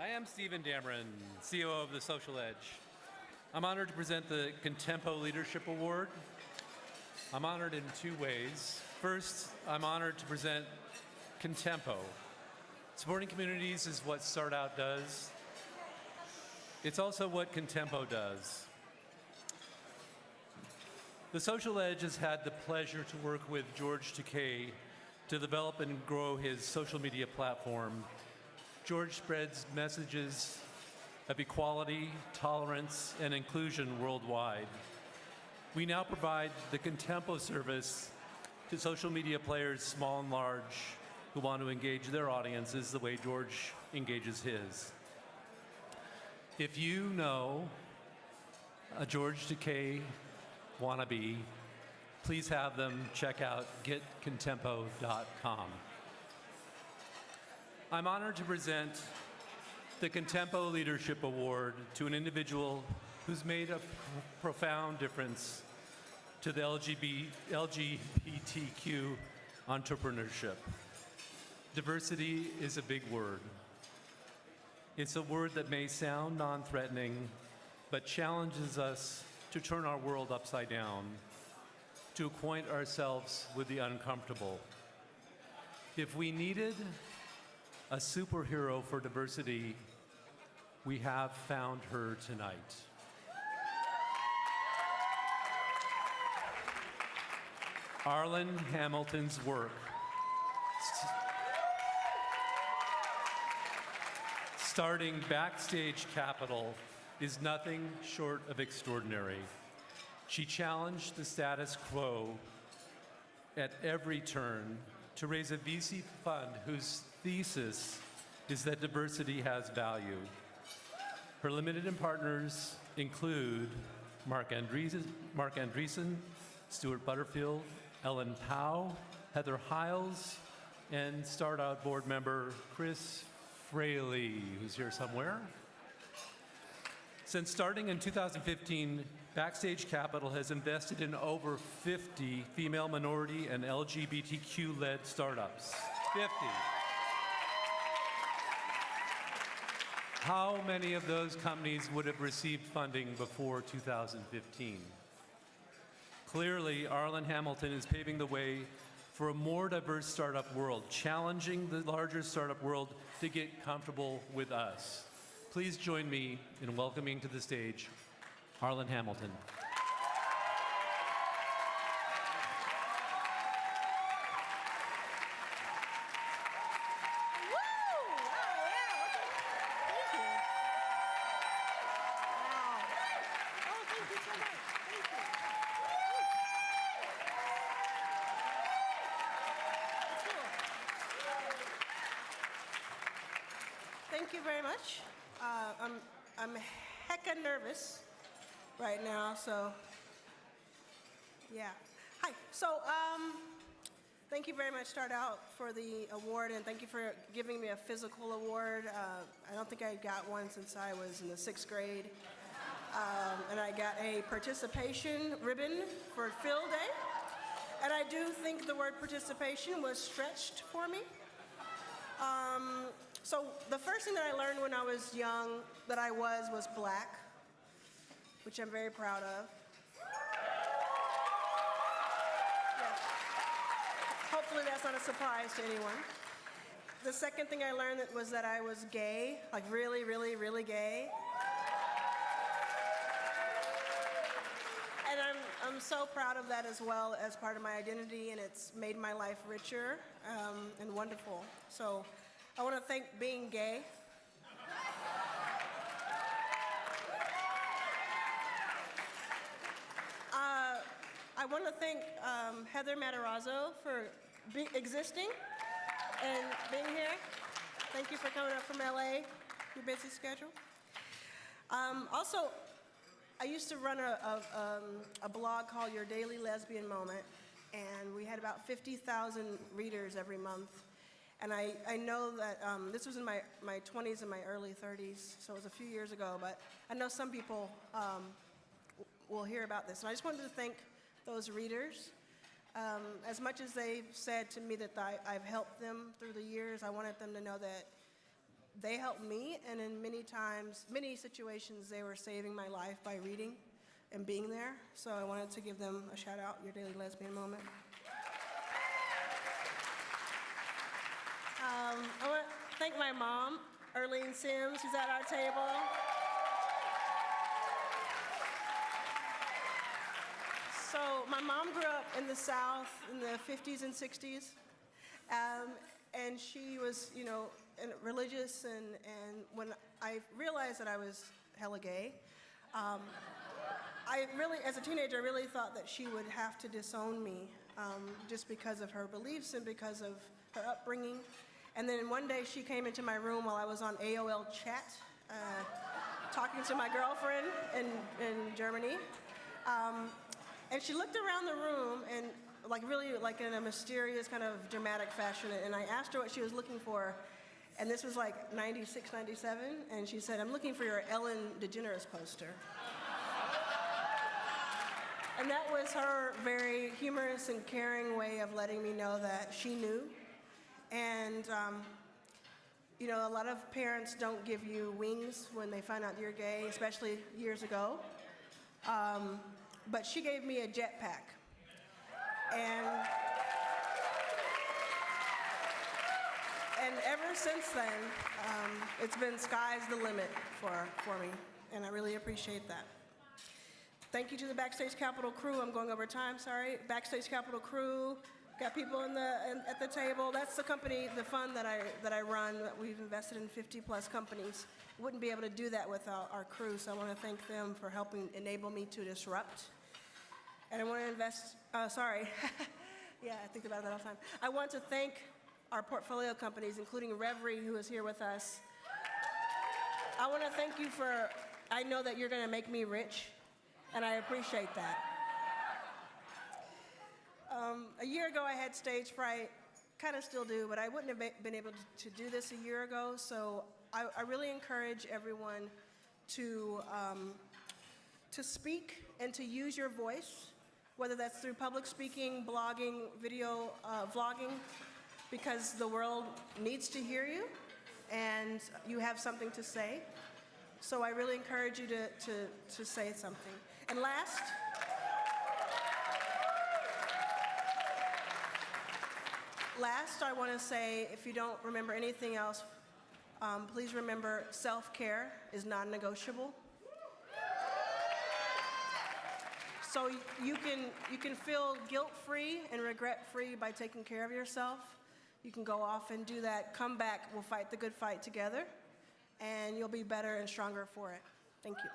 I am Stephen Dameron, CEO of The Social Edge. I'm honored to present the Contempo Leadership Award. I'm honored in two ways. First, I'm honored to present Contempo. Supporting communities is what StartOut does. It's also what Contempo does. The Social Edge has had the pleasure to work with George Takei to develop and grow his social media platform. George spreads messages of equality, tolerance, and inclusion worldwide. We now provide the Contempo service to social media players, small and large, who want to engage their audiences the way George engages his. If you know a George Takei wannabe, please have them check out getcontempo.com. I'm honored to present the Contempo Leadership Award to an individual who's made a profound difference to the LGBTQ entrepreneurship. Diversity is a big word. It's a word that may sound non-threatening, but challenges us to turn our world upside down, to acquaint ourselves with the uncomfortable. If we needed a superhero for diversity, we have found her tonight. Arlan Hamilton's work starting Backstage Capital is nothing short of extraordinary. She challenged the status quo at every turn to raise a VC fund whose thesis is that diversity has value. Her limited partners include Mark Andreessen, Stuart Butterfield, Ellen Powell, Heather Hiles, and StartOut board member Chris Fraley, who's here somewhere. Since starting in 2015, Backstage Capital has invested in over 50 female, minority, and LGBTQ-led startups. 50. How many of those companies would have received funding before 2015? Clearly, Arlan Hamilton is paving the way for a more diverse startup world, challenging the larger startup world to get comfortable with us. Please join me in welcoming to the stage Arlan Hamilton. Thank you very much. I'm hecka nervous right now, so yeah. Hi. So thank you very much, StartOut, for the award, and thank you for giving me a physical award. I don't think I got one since I was in the 6th grade. And I got a participation ribbon for Field Day. And I do think the word participation was stretched for me. So the first thing that I learned when I was young that I was black, which I'm very proud of. Yeah. Hopefully that's not a surprise to anyone. The second thing I learned was that I was gay, like really, really, really gay. And I'm so proud of that as well as part of my identity, and it's made my life richer and wonderful. So I want to thank being gay. I want to thank Heather Matarazzo for existing and being here. Thank you for coming up from LA, your busy schedule. Also, I used to run a blog called Your Daily Lesbian Moment, and we had about 50,000 readers every month. And I know that this was in my 20s and my early 30s, so it was a few years ago, but I know some people will hear about this. And I just wanted to thank those readers. As much as they've said to me that I've helped them through the years, I wanted them to know that they helped me, and in many situations, they were saving my life by reading and being there. So I wanted to give them a shout out, Your Daily Lesbian Moment. I want to thank my mom, Arlan Sims, who's at our table. So my mom grew up in the South in the 50s and 60s, and she was, religious, and when I realized that I was hella gay, as a teenager, I really thought that she would have to disown me just because of her beliefs and because of her upbringing. And then one day she came into my room while I was on AOL chat, talking to my girlfriend in Germany. And she looked around the room and really in a mysterious kind of dramatic fashion. And I asked her what she was looking for. And this was 96, 97. And she said, "I'm looking for your Ellen DeGeneres poster." And that was her very humorous and caring way of letting me know that she knew. And, a lot of parents don't give you wings when they find out you're gay, especially years ago. But she gave me a jetpack. And ever since then, it's been sky's the limit for me. And I really appreciate that. Thank you to the Backstage Capital crew. I'm going over time, sorry. Backstage Capital crew, got people at the table. That's the company, the fund that I run. We've invested in 50+ companies. Wouldn't be able to do that without our crew, so I want to thank them for helping enable me to disrupt. And I want to yeah, I think about that all the time. I want to thank our portfolio companies, including Reverie, who is here with us. I want to thank you I know that you're going to make me rich, and I appreciate that. A year ago, I had stage fright, kind of still do, but I wouldn't have been able to do this a year ago, so I really encourage everyone to speak and to use your voice, whether that's through public speaking, blogging, video, vlogging, because the world needs to hear you, and you have something to say. So I really encourage you to say something. And last, I want to say, if you don't remember anything else, please remember self-care is non-negotiable. So you can feel guilt-free and regret-free by taking care of yourself. You can go off and do that. Come back. We'll fight the good fight together, and you'll be better and stronger for it. Thank you.